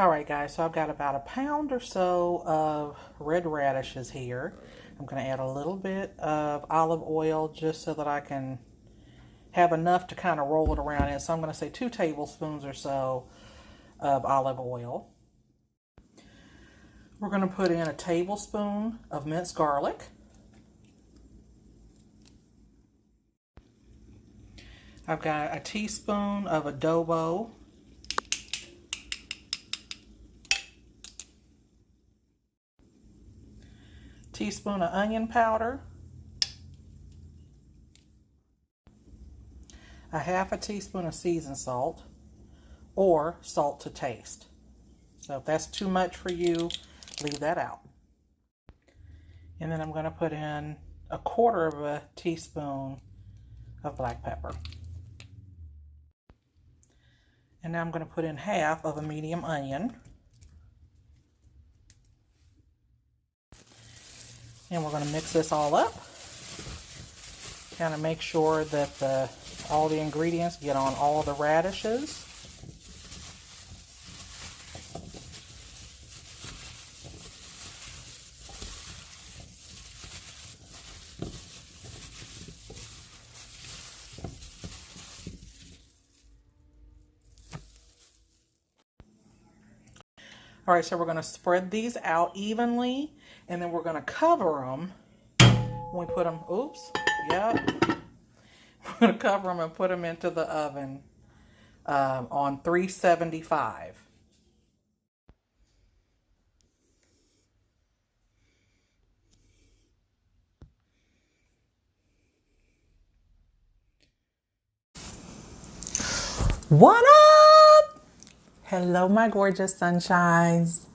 All right, guys, so I've got about a pound or so of red radishes here. I'm going to add a little bit of olive oil just so that I can have enough to kind of roll it around in. So I'm going to say 2 tablespoons or so of olive oil. We're going to put in a tablespoon of minced garlic. I've got a teaspoon of adobo. Teaspoon of onion powder. A half a teaspoon of seasoned salt, or salt to taste. So if that's too much for you, leave that out. And then I'm going to put in a quarter of a teaspoon of black pepper. And now I'm going to put in half of a medium onion. And we're going to mix this all up. Kind of make sure that all the ingredients get on all the radishes. All right, so we're going to spread these out evenly, and then we're going to cover them when we put them, we're going to cover them and put them into the oven on 375. What up? Hello, my gorgeous sunshines.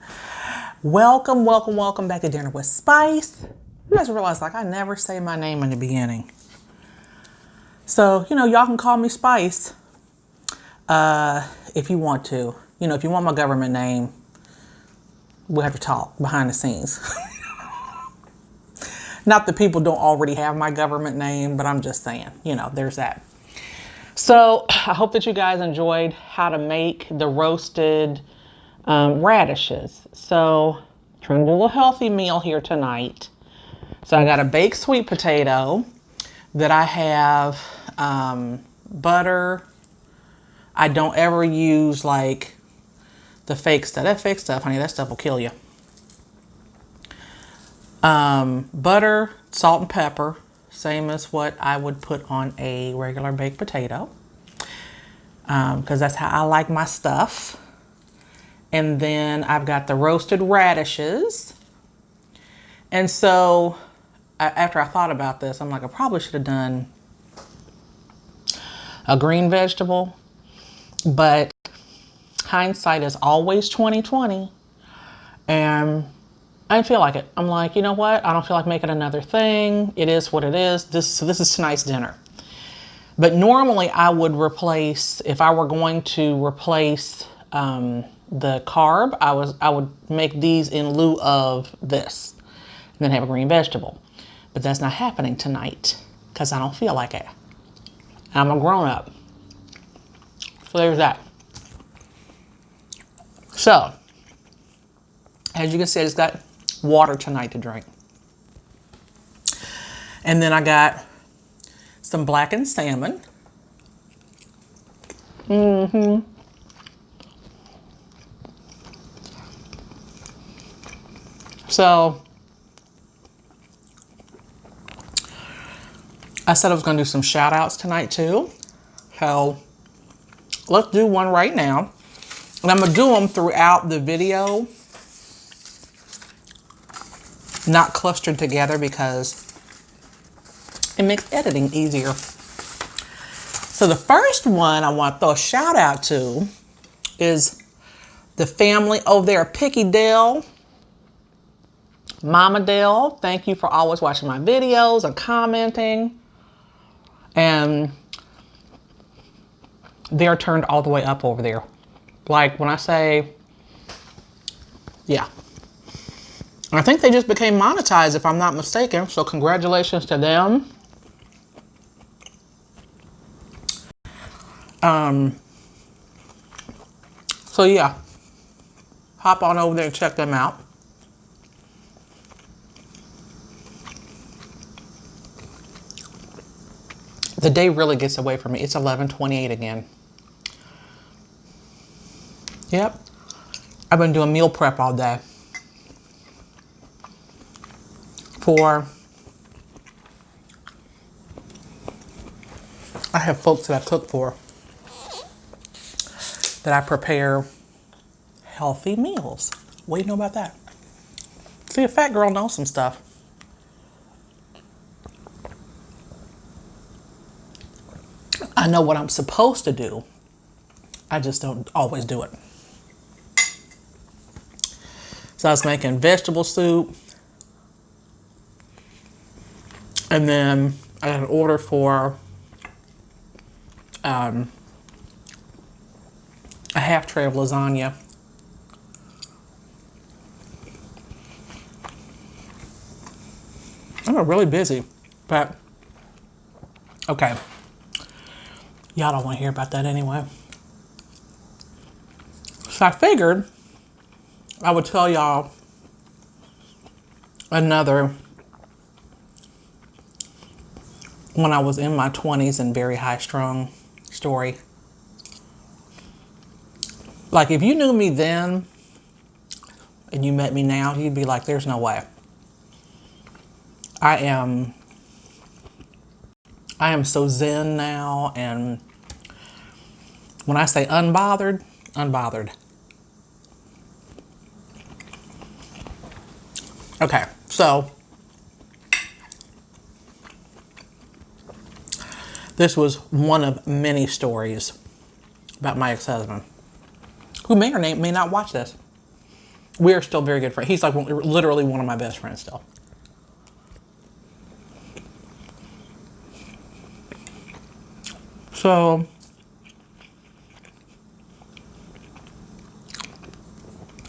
Welcome, welcome, welcome back to Dinner with Spice. You guys realize, like, I never say my name in the beginning. So, y'all can call me Spice if you want to. If you want my government name, we'll have to talk behind the scenes. Not that people don't already have my government name, but I'm just saying, there's that. So I hope that you guys enjoyed how to make the roasted radishes. So trying to do a little healthy meal here tonight. So I got a baked sweet potato that I have butter. I don't ever use like the fake stuff. That fake stuff, honey, that stuff will kill you. Butter, salt and pepper. Same as what I would put on a regular baked potato. Because that's how I like my stuff. And then I've got the roasted radishes. And so after I thought about this, I'm like, I probably should have done a green vegetable. But hindsight is always 20/20. And I didn't feel like it. I'm like, you know what? I don't feel like making another thing. It is what it is. This is tonight's dinner. But normally I would replace, if I were going to replace the carb, I would make these in lieu of this and then have a green vegetable. But that's not happening tonight because I don't feel like it. I'm a grown up. So there's that. So, as you can see, I just got water tonight to drink. And then I got some blackened salmon. So I said I was going to do some shout outs tonight too. So let's do one right now. And I'm going to do them throughout the video, not clustered together because it makes editing easier. So the first one I want to throw a shout out to is the family over there at Picky Dale. Mama Dale, thank you for always watching my videos and commenting. And they're turned all the way up over there. Like when I say, yeah. I think they just became monetized if I'm not mistaken. So congratulations to them. So yeah. hop on over there and check them out. The day really gets away from me. It's 11:28 again. Yep. I've been doing meal prep all day I have folks that I cook for that I prepare healthy meals. What do you know about that? See, a fat girl knows some stuff. I know what I'm supposed to do. I just don't always do it. So I was making vegetable soup. And then I got an order for a half tray of lasagna. I'm really busy, but okay. Y'all don't want to hear about that anyway. So I figured I would tell y'all another when I was in my 20s and very high strung story. Like if you knew me then and you met me now, you'd be like, there's no way. I am so zen now, and when I say unbothered, unbothered. Okay, so this was one of many stories about my ex-husband, who may or may not watch this. We are still very good friends. He's like literally one of my best friends still. So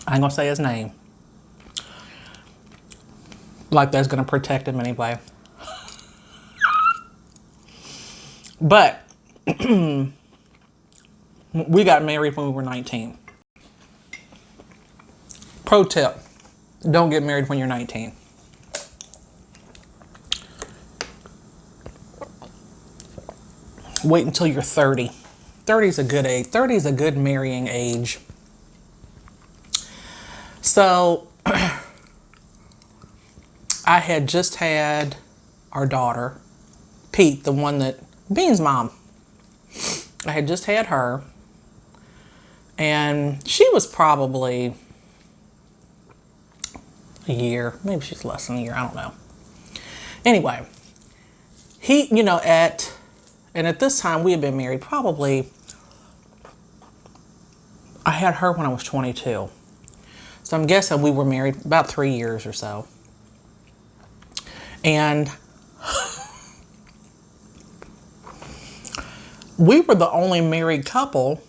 I ain't gonna say his name. Like that's gonna protect him anyway. But we got married when we were 19. Pro tip, don't get married when you're 19. Wait until you're 30. 30 is a good age. 30 is a good marrying age. So I had just had our daughter, Pete, the one that, Bean's mom. I had just had her, and she was probably a year, maybe she's less than a year, I don't know. Anyway, he, and at this time we had been married probably, I had her when I was 22. So I'm guessing we were married about 3 years or so. And we were the only married couple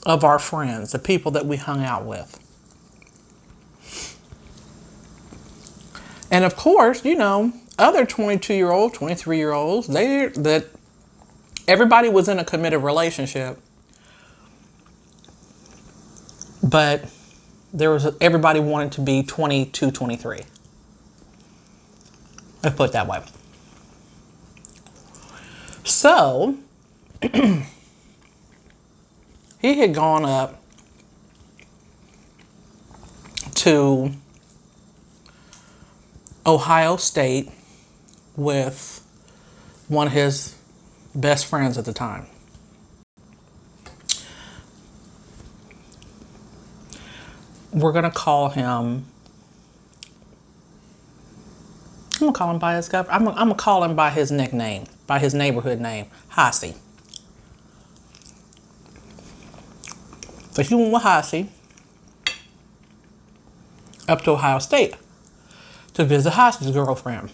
of our friends, the people that we hung out with. And of course, other 22-year-olds, 23-year-olds, that everybody was in a committed relationship. But everybody wanted to be 22, 23. Let's put it that way. So he had gone up to Ohio State with one of his best friends at the time. We're going to call him, I'm going to call him by his I'm going to call him by his nickname, by his neighborhood name, Hassie. So he went with Hassie up to Ohio State to visit Hassie's girlfriend.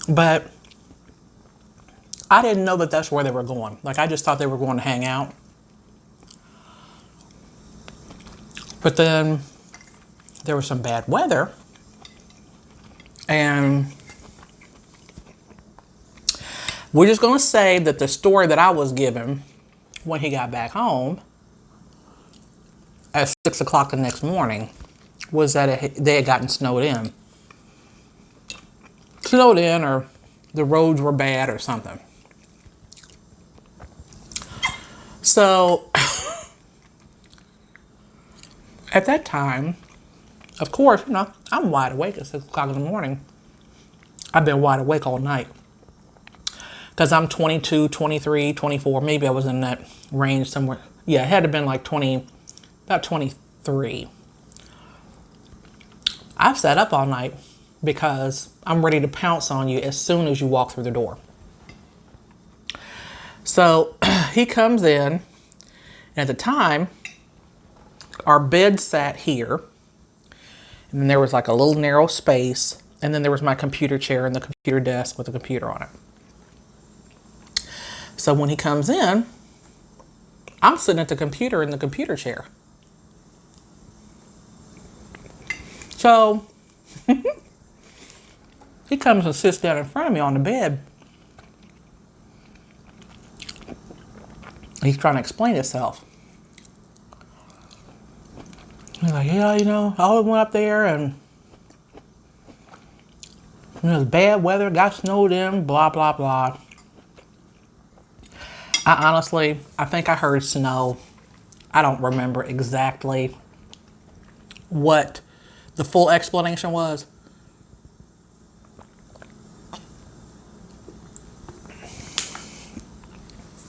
But I didn't know that that's where they were going. Like, I just thought they were going to hang out. But then there was some bad weather, and we're just going to say that the story that I was given when he got back home at 6 o'clock the next morning was that they had gotten snowed in. Snowed in, or the roads were bad or something. So at that time, of course, you know, I'm wide awake at 6 o'clock in the morning. I've been wide awake all night. Because I'm 22, 23, 24. Maybe I was in that range somewhere. Yeah, it had to have been like 20, about 23. I've sat up all night because I'm ready to pounce on you as soon as you walk through the door. So he comes in, and at the time, our bed sat here, and then there was like a little narrow space, and then there was my computer chair and the computer desk with a computer on it. So when he comes in, I'm sitting at the computer in the computer chair. So he comes and sits down in front of me on the bed. He's trying to explain himself. He's like, yeah, you know, I always went up there and it was bad weather, got snowed in, blah, blah, blah. I think I heard snow. I don't remember exactly what the full explanation was.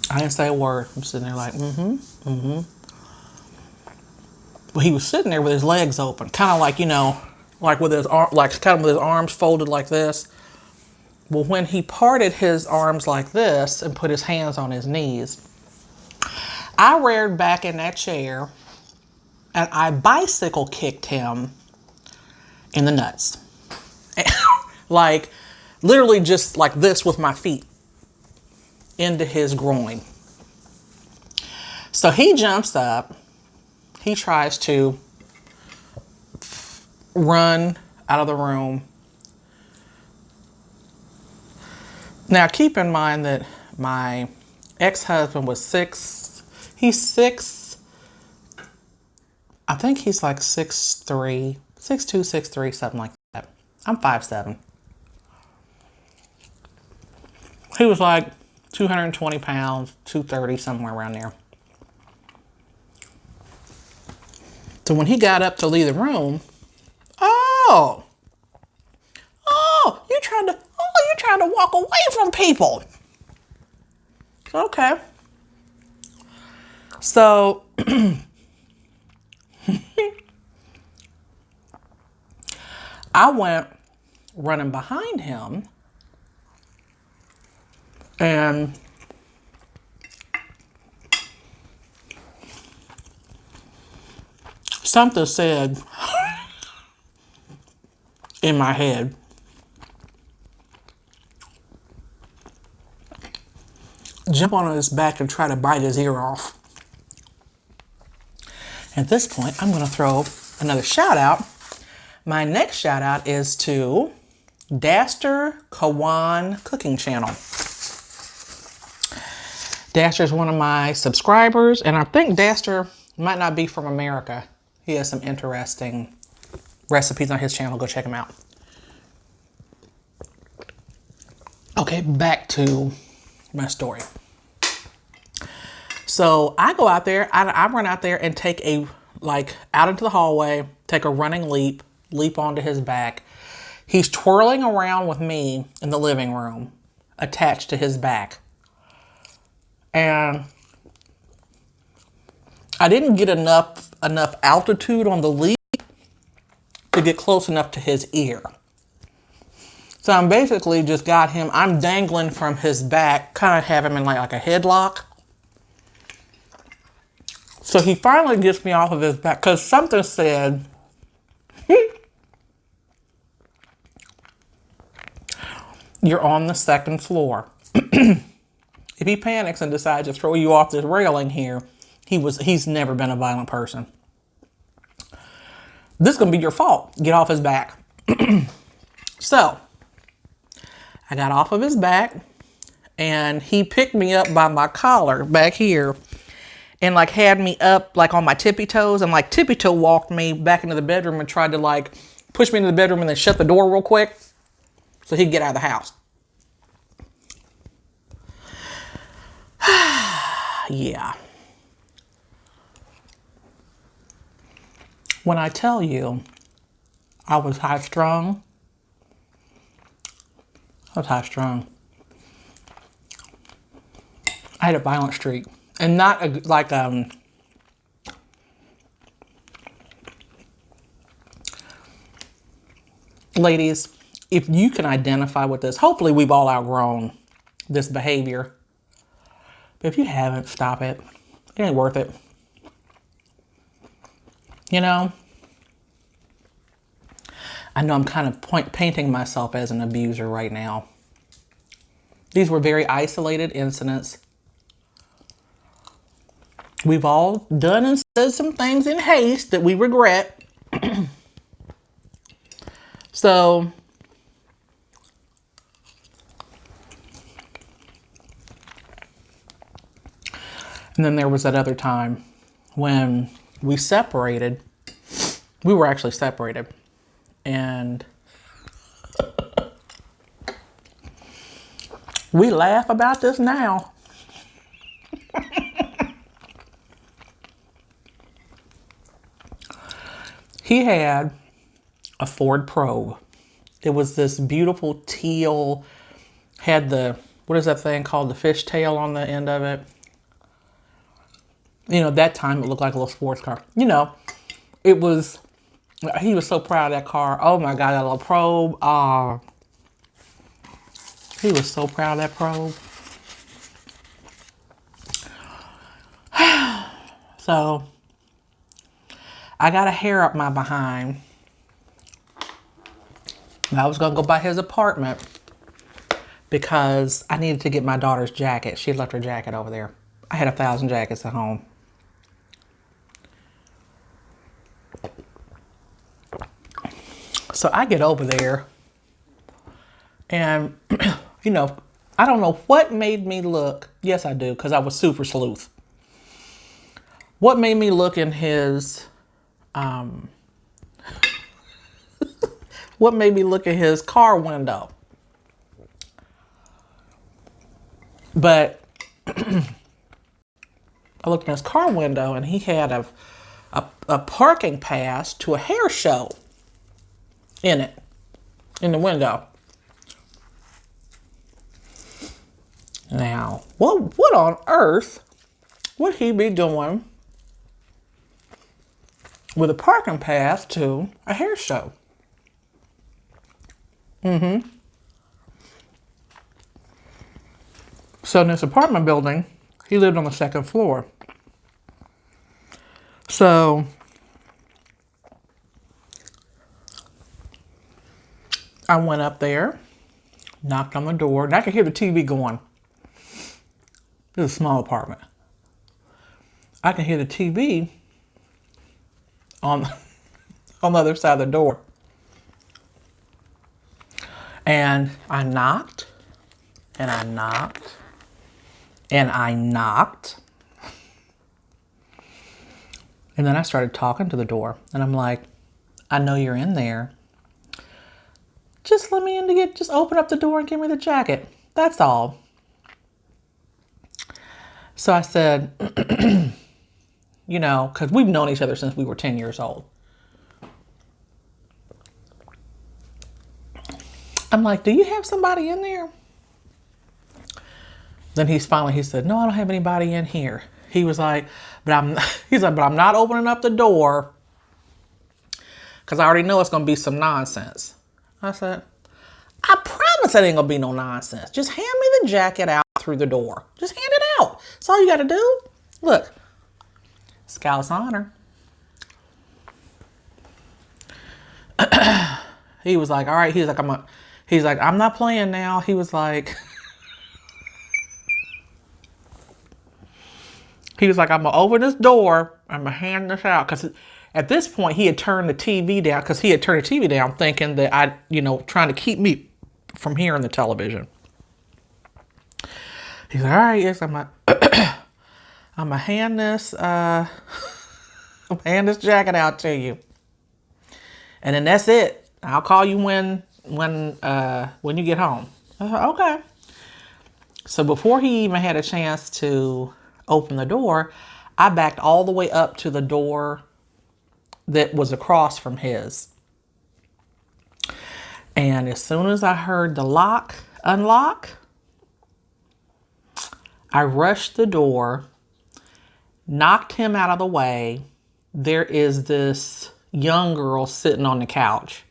I didn't say a word. I'm sitting there like, But he was sitting there with his legs open, kind of like, you know, like with his like kind of with his arms folded like this. Well, when he parted his arms like this and put his hands on his knees, I reared back in that chair and I bicycle kicked him in the nuts. Like, literally just like this with my feet into his groin. So he jumps up. He tries to run out of the room. Now, keep in mind that my ex-husband was he's 6, I think he's like 6'3", 6'2", 6'3", something like that. I'm 5'7". He was like 220 pounds, 230, somewhere around there. So when he got up to leave the room, you're trying to walk away from people. Okay. So I went running behind him and something said in my head, jump on his back and try to bite his ear off. At this point, I'm going to throw another shout out. My next shout out is to Daster Kawan Cooking Channel. Daster is one of my subscribers, and I think Daster might not be from America. He has some interesting recipes on his channel. Go check him out. Okay, back to my story. So I go out there, I run out there and take out into the hallway, take a running leap onto his back. He's twirling around with me in the living room, attached to his back. And I didn't get enough altitude on the leap to get close enough to his ear. So I'm basically just got him, I'm dangling from his back, kind of have him in like a headlock. So he finally gets me off of his back because something said, you're on the second floor. If he panics and decides to throw you off this railing here, he's never been a violent person. This is going to be your fault. Get off his back. So I got off of his back and he picked me up by my collar back here and like had me up like on my tippy toes and like tippy toe walked me back into the bedroom and tried to like push me into the bedroom and then shut the door real quick so he'd get out of the house. Yeah. When I tell you I was high strung, I was high strung. I had a violent streak, and not like ladies, if you can identify with this, hopefully we've all outgrown this behavior. But if you haven't, stop it. It ain't worth it. You know, I know I'm kind of painting myself as an abuser right now. These were very isolated incidents. We've all done and said some things in haste that we regret. So, and then there was that other time when we separated. We were actually separated. And we laugh about this now. He had a Ford Probe. It was this beautiful teal, had the, what is that thing called? The fishtail on the end of it. You know, that time it looked like a little sports car. You know, it was, he was so proud of that car. Oh my God, that little Probe. He was so proud of that Probe. So, I got a hair up my behind. I was going to go by his apartment because I needed to get my daughter's jacket. She had left her jacket over there. I had 1,000 jackets at home. So I get over there and, you know, I don't know what made me look. Yes, I do, because I was super sleuth. What made me look in his, what made me look at his car window? But I looked in his car window and he had a parking pass to a hair show in it, in the window. Now, what on earth would he be doing with a parking pass to a hair show? So in this apartment building, he lived on the 2nd floor. So I went up there, knocked on the door, and I could hear the TV going. It was a small apartment. I can hear the TV on the other side of the door. And I knocked, and I knocked, and I knocked. And then I started talking to the door. And I'm like, I know you're in there. Just let me in just open up the door and give me the jacket. That's all. So I said, you know, because we've known each other since we were 10 years old. I'm like, do you have somebody in there? Then he said, no, I don't have anybody in here. He was like, but I'm not opening up the door because I already know it's going to be some nonsense. I said, I promise it ain't going to be no nonsense. Just hand me the jacket out through the door. Just hand it out. That's all you got to do. Look, Scout's honor. He was like, all right. He's like, I'm not playing now. He was like, I'm going to open this door. I'm going to hand this out. Because at this point, he had turned the TV down. Because he had turned the TV down thinking that trying to keep me from hearing the television. He's like, all right, yes. I'm I'm gonna hand this hand this jacket out to you. And then that's it. I'll call you when you get home. I thought, okay. So before he even had a chance to open the door, I backed all the way up to the door that was across from his. And as soon as I heard the lock unlock, I rushed the door, knocked him out of the way. There is this young girl sitting on the couch.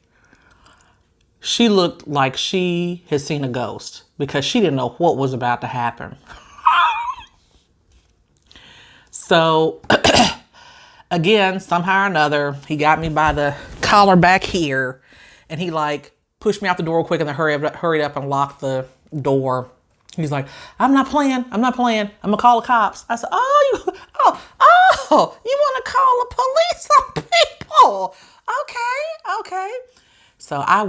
She looked like she had seen a ghost because she didn't know what was about to happen. So again, somehow or another, he got me by the collar back here, and he like pushed me out the door quick and then hurried up and locked the door. He's like, I'm not playing. I'm gonna call the cops. I said, you want to call the police on people? Okay. So I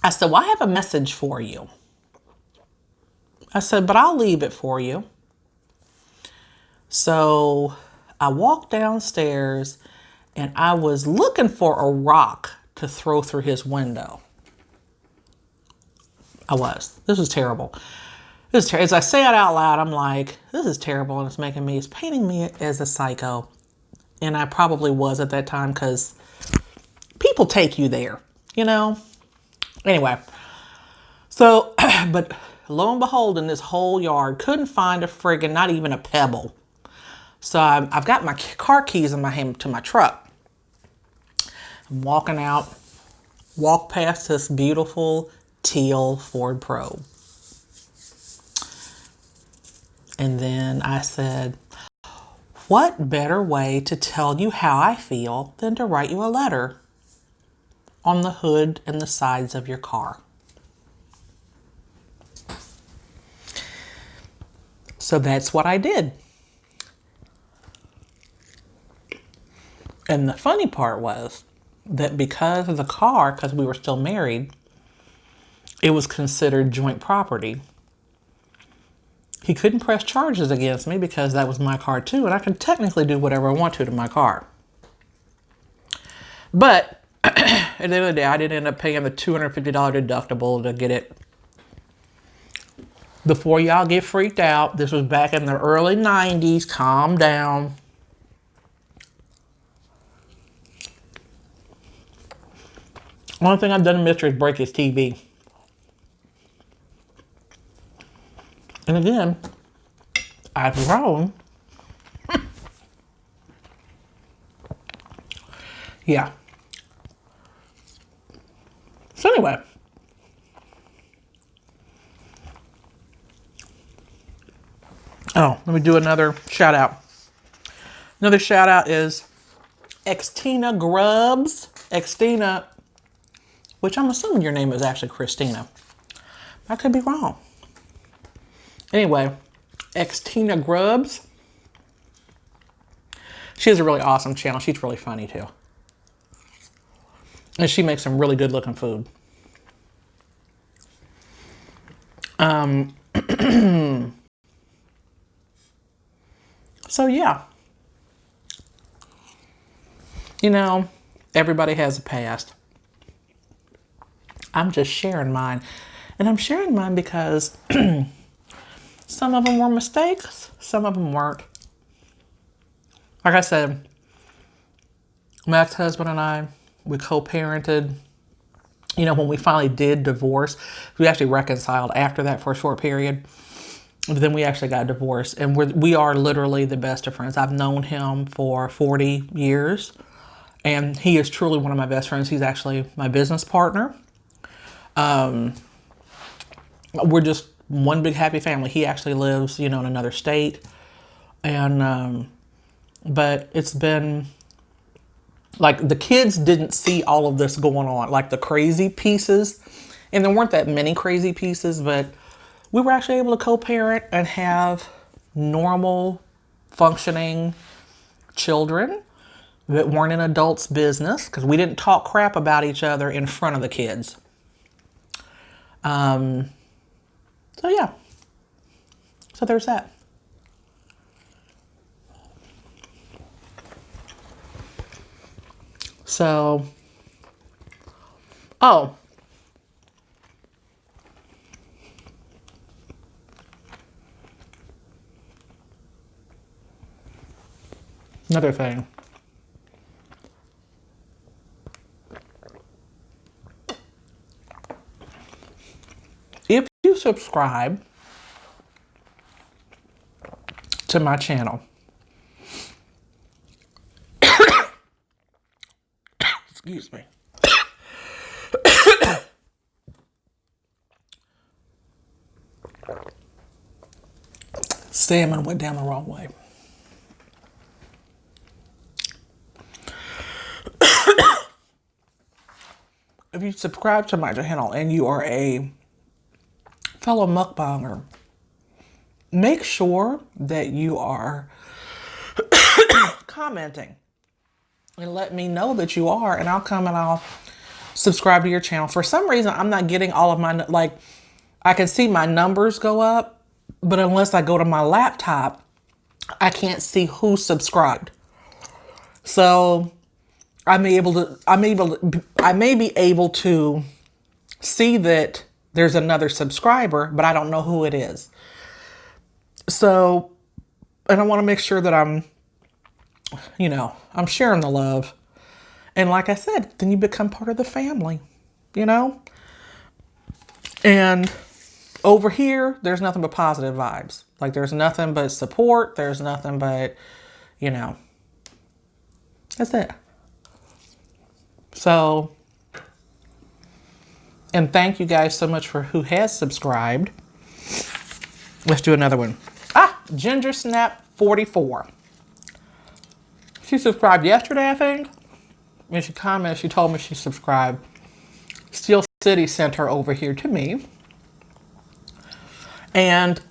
said, well, I have a message for you. I said, but I'll leave it for you. So I walked downstairs and I was looking for a rock to throw through his window. This was terrible. As I say it out loud, I'm like, this is terrible. And it's painting me as a psycho. And I probably was at that time because people take you there, Anyway, so, but lo and behold, in this whole yard, couldn't find not even a pebble. So I've got my car keys in my hand to my truck. I'm walking out, walk past this beautiful teal Ford Probe. And then I said, what better way to tell you how I feel than to write you a letter on the hood and the sides of your car? So that's what I did. And the funny part was that because of the car, because we were still married, it was considered joint property. He couldn't press charges against me because that was my car too, and I can technically do whatever I want to my car. But at the end of the day, I did end up paying the $250 deductible to get it. Before y'all get freaked out, this was back in the early 90s. Calm down. One thing I've done to Mr. is break his TV. And again, I've grown. Yeah. So anyway. Oh, let me do another shout out. Another shout out is Xtina Grubs. Xtina, which I'm assuming your name is actually Christina. I could be wrong. Anyway, Xtina Grubs. She has a really awesome channel. She's really funny too. And she makes some really good looking food. So yeah. Everybody has a past. I'm just sharing mine. And I'm sharing mine because some of them were mistakes. Some of them weren't. Like I said, my ex-husband and I, we co-parented. When we finally did divorce, we actually reconciled after that for a short period. But then we actually got divorced. And we are literally the best of friends. I've known him for 40 years. And he is truly one of my best friends. He's actually my business partner. We're just one big happy family. He actually lives, in another state. And, but it's been like the kids didn't see all of this going on, like the crazy pieces. And there weren't that many crazy pieces, but we were actually able to co-parent and have normal functioning children that weren't in adults' business because we didn't talk crap about each other in front of the kids. So yeah. So there's that. So, oh. Another thing. If you subscribe to my channel, excuse me. Salmon went down the wrong way. If you subscribe to my channel and you are a fellow mukbanger, make sure that you are commenting and let me know that you are, and I'll come and I'll subscribe to your channel. For some reason, I'm not getting all of my, like, I can see my numbers go up, but unless I go to my laptop, I can't see who subscribed. So I may be able to see that there's another subscriber, but I don't know who it is. So, and I want to make sure that I'm sharing the love. And like I said, then you become part of the family, And over here, there's nothing but positive vibes. Like, there's nothing but support. There's nothing but, that's it. So, and thank you guys so much for who has subscribed. Let's do another one. Ginger Snap 44. She subscribed yesterday, I think. When she commented, she told me she subscribed. Steel City sent her over here to me. And